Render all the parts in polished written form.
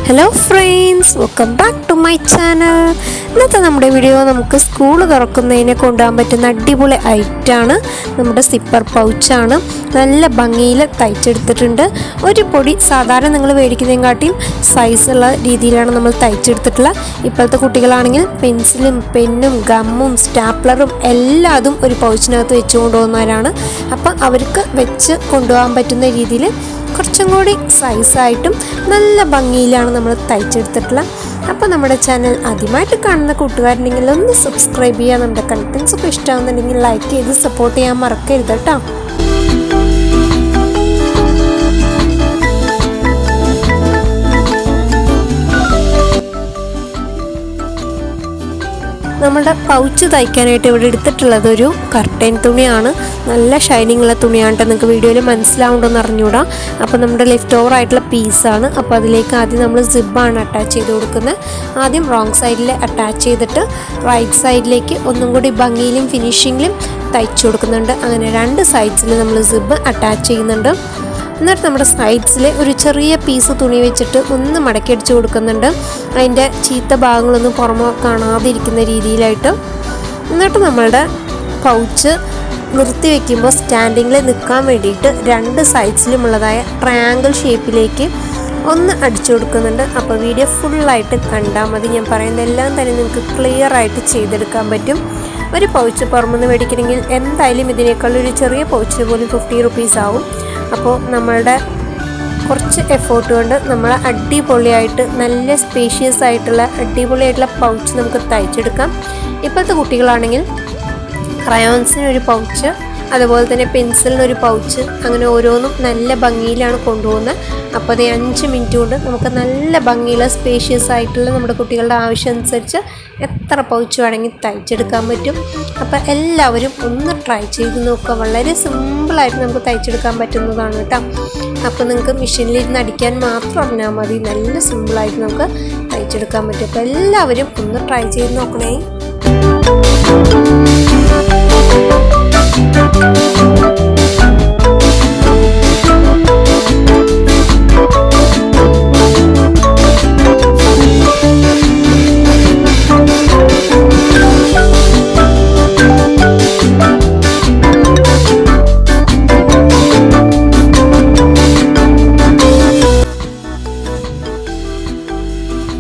Hello friends, welcome back to my channel. ഇന്നത്തെ നമ്മുടെ video നമുക്ക് സ്കൂൾ തുറക്കുന്നതിനെ കൊണ്ടുപോകാൻ പറ്റുന്ന അടിപൊളി ഐറ്റാണ്. നമ്മുടെ സിപ്പർ പൗച്ചാണ്. നല്ല ഭംഗിയിൽ തയ്ച്ചെടുത്തിട്ടുണ്ട്. ഒരു പൊടി സാധാരണ നിങ്ങൾ മേടിക്കുന്നതിനെക്കാട്ടിയും സൈസുള്ള രീതിയിലാണ് നമ്മൾ തയ്ച്ചെടുത്തിട്ടുള്ളത്. ഇപ്പോഴത്തെ കുട്ടികളാണെങ്കിൽ പെൻസിലും പെന്നും ഗമ്മും സ്റ്റാപ്ലറും എല്ലാതും ഒരു പൗച്ചിനകത്ത് വെച്ച് കൊണ്ടുപോകുന്നവരാണ്. അപ്പം അവർക്ക് വെച്ച് കൊണ്ടുപോകാൻ പറ്റുന്ന രീതിയിൽ കുറച്ചും കൂടി സൈസായിട്ടും നല്ല ഭംഗിയിലാണ് നമ്മൾ തയ്ച്ചെടുത്തിട്ടുള്ളത്. അപ്പോൾ നമ്മുടെ ചാനൽ ആദ്യമായിട്ട് കാണുന്ന കൂട്ടുകാരുണ്ടെങ്കിൽ ഒന്ന് സബ്സ്ക്രൈബ് ചെയ്യുക. നമ്മുടെ കണ്ടൻസ് ഒക്കെ ഇഷ്ടമാകുന്നുണ്ടെങ്കിൽ ലൈക്ക് ചെയ്ത് സപ്പോർട്ട് ചെയ്യാൻ മറക്കരുത് കേട്ടോ. നമ്മുടെ പൗച്ച് തയ്ക്കാനായിട്ട് ഇവിടെ എടുത്തിട്ടുള്ളത് ഒരു കർട്ടൻ തുണിയാണ്. നല്ല ഷൈനിങ് ഉള്ള തുണിയാണ് കേട്ടോ. നിങ്ങൾക്ക് വീഡിയോയിൽ മനസ്സിലാവുണ്ടെന്ന് അറിഞ്ഞൂടാ. അപ്പോൾ നമ്മുടെ ലെഫ്റ്റ് ഓവർ ആയിട്ടുള്ള പീസാണ്. അപ്പോൾ അതിലേക്ക് ആദ്യം നമ്മൾ സിബാണ് അറ്റാച്ച് ചെയ്ത് കൊടുക്കുന്നത്. ആദ്യം റോങ് സൈഡിൽ അറ്റാച്ച് ചെയ്തിട്ട് റൈറ്റ് സൈഡിലേക്ക് ഒന്നും കൂടി ഭംഗിയിലും ഫിനിഷിങ്ങിലും തയ്ച്ചു കൊടുക്കുന്നുണ്ട്. അങ്ങനെ രണ്ട് സൈഡ്സിൽ നമ്മൾ സിബ് അറ്റാച്ച് ചെയ്യുന്നുണ്ട്. എന്നിട്ട് നമ്മുടെ സൈഡ്സിൽ ഒരു ചെറിയ പീസ് തുണി വെച്ചിട്ട് ഒന്ന് മടക്കി അടിച്ച് കൊടുക്കുന്നുണ്ട്, അതിൻ്റെ ചീത്ത ഭാഗങ്ങളൊന്നും പുറമെ കാണാതിരിക്കുന്ന രീതിയിലായിട്ട്. എന്നിട്ട് നമ്മളുടെ പൗച്ച് നിർത്തി വയ്ക്കുമ്പോൾ സ്റ്റാൻഡിങ്ങിൽ നിൽക്കാൻ വേണ്ടിയിട്ട് രണ്ട് സൈഡ്സിലുമുള്ളതായ ട്രയാങ്കിൾ ഷേപ്പിലേക്ക് ഒന്ന് അടിച്ചു കൊടുക്കുന്നുണ്ട്. അപ്പോൾ വീഡിയോ ഫുള്ളായിട്ട് കണ്ടാൽ മതി. ഞാൻ പറയുന്നതെല്ലാം തന്നെ നിങ്ങൾക്ക് ക്ലിയർ ആയിട്ട് ചെയ്തെടുക്കാൻ പറ്റും. ഒരു പൗച്ച് പുറമെന്ന് മേടിക്കണമെങ്കിൽ എന്തായാലും ഇതിനേക്കാൾ ഒരു ചെറിയ പൗച്ചിന് പോലും 50 റുപ്പീസ് ആവും. അപ്പോൾ നമ്മളുടെ കുറച്ച് എഫേർട്ട് കൊണ്ട് നമ്മൾ അടിപൊളിയായിട്ട് നല്ല സ്പേഷ്യസ് ആയിട്ടുള്ള അടിപൊളിയായിട്ടുള്ള പൗച്ച് നമുക്ക് തയ്ച്ചെടുക്കാം. ഇപ്പോഴത്തെ കുട്ടികളാണെങ്കിൽ ക്രയോൺസിനൊരു പൗച്ച്, അതുപോലെ തന്നെ പെൻസിലിനൊരു പൗച്ച്, അങ്ങനെ ഓരോന്നും നല്ല ഭംഗിയിലാണ് കൊണ്ടുപോകുന്നത്. അപ്പോൾ അത് 5 മിനിറ്റ് കൊണ്ട് നമുക്ക് നല്ല ഭംഗിയുള്ള സ്പേഷ്യസ് ആയിട്ടുള്ള നമ്മുടെ കുട്ടികളുടെ ആവശ്യം അനുസരിച്ച് എത്ര പൗച്ച് വേണമെങ്കിൽ തയ്ച്ചെടുക്കാൻ പറ്റും. അപ്പോൾ എല്ലാവരും ഒന്ന് ട്രൈ ചെയ്ത് നോക്കുക. വളരെ സിമ്പിളായിട്ട് നമുക്ക് തയ്ച്ചെടുക്കാൻ പറ്റുന്നതാണ് കേട്ടോ. അപ്പോൾ നിങ്ങൾക്ക് മെഷീനിലിരുന്ന് അടിക്കാൻ മാത്രം അറിഞ്ഞാൽ മതി. നല്ല സിമ്പിളായിട്ട് നമുക്ക് തയ്ച്ചെടുക്കാൻ പറ്റും. അപ്പോൾ എല്ലാവരും ഒന്ന് ട്രൈ ചെയ്ത് നോക്കണേ.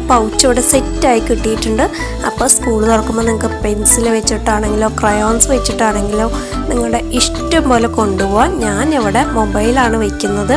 പൗച്ച് ഇവിടെ സെറ്റായി കിട്ടിയിട്ടുണ്ട്. അപ്പോൾ സ്കൂൾ തുറക്കുമ്പോൾ നിങ്ങൾക്ക് പെൻസിൽ വെച്ചിട്ടാണെങ്കിലോ ക്രയോൺസ് വെച്ചിട്ടാണെങ്കിലോ നിങ്ങളുടെ ഇഷ്ടം പോലെ കൊണ്ടുപോകാൻ. ഞാനിവിടെ മൊബൈലാണ് വയ്ക്കുന്നത്.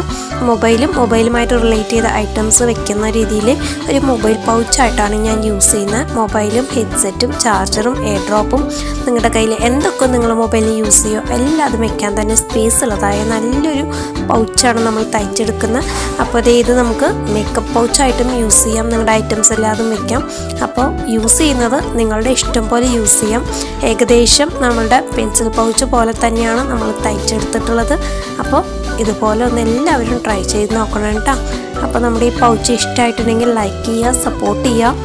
മൊബൈലുമായിട്ട് റിലേറ്റ് ചെയ്ത ഐറ്റംസ് വെക്കുന്ന രീതിയിൽ ഒരു മൊബൈൽ പൗച്ചായിട്ടാണ് ഞാൻ യൂസ് ചെയ്യുന്നത്. മൊബൈലും ഹെഡ്സെറ്റും ചാർജറും എയർ ഡ്രോപ്പും നിങ്ങളുടെ കയ്യിൽ എന്തൊക്കെ നിങ്ങൾ മൊബൈലിൽ യൂസ് ചെയ്യുമോ എല്ലാതും വെക്കാൻ തന്നെ സ്പേസ് ഉള്ളതായ നല്ലൊരു പൗച്ചാണ് നമ്മൾ തയ്ച്ചെടുക്കുന്നത്. അപ്പോൾ ഇത് നമുക്ക് മേക്കപ്പ് പൗച്ചായിട്ടും യൂസ് ചെയ്യാം. നിങ്ങളുടെ ഐറ്റംസ് എല്ലാതും വെക്കാം. അപ്പോൾ യൂസ് ചെയ്യുന്നത് നിങ്ങളുടെ ഇഷ്ടം പോലെ യൂസ് ചെയ്യാം. ഏകദേശം നമ്മളുടെ പെൻസിൽ പൗച്ച് പോലെ തന്നെയാണ് നമ്മൾ തയ്ച്ചെടുത്തിട്ടുള്ളത്. അപ്പോൾ ഇതുപോലെ ഒന്ന് എല്ലാവരും ട്രൈ ചെയ്ത് നോക്കണം കേട്ടോ. അപ്പോൾ നമ്മുടെ ഈ പൗച്ച് ഇഷ്ടമായിട്ടുണ്ടെങ്കിൽ ലൈക്ക് ചെയ്യുക, സപ്പോർട്ട് ചെയ്യുക.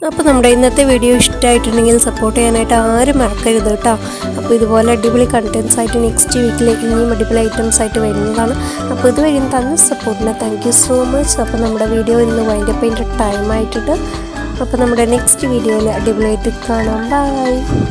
അപ്പോൾ നമ്മുടെ ഇന്നത്തെ വീഡിയോ ഇഷ്ടമായിട്ടുണ്ടെങ്കിൽ സപ്പോർട്ട് ചെയ്യാനായിട്ട് ആരും മറക്കരുത് കേട്ടോ. അപ്പോൾ ഇതുപോലെ അടിപൊളി കണ്ടൻസ് ആയിട്ട് നെക്സ്റ്റ് വീക്കിലേക്ക് ഇനിയും അടിപൊളി ഐറ്റംസ് ആയിട്ട് വരുന്നതാണ്. അപ്പോൾ ഇതുവരെയും തന്ന സപ്പോർട്ടിന് താങ്ക് യു സോ മച്ച്. അപ്പോൾ നമ്മുടെ വീഡിയോ ഇന്ന് വൈൻഡപ്പ് ചെയ്യേണ്ട ടൈം ആയിട്ടുണ്ട്. അപ്പോൾ നമ്മുടെ നെക്സ്റ്റ് വീഡിയോയിൽ അടിപൊളിയായിട്ട് കാണാം. ബൈ.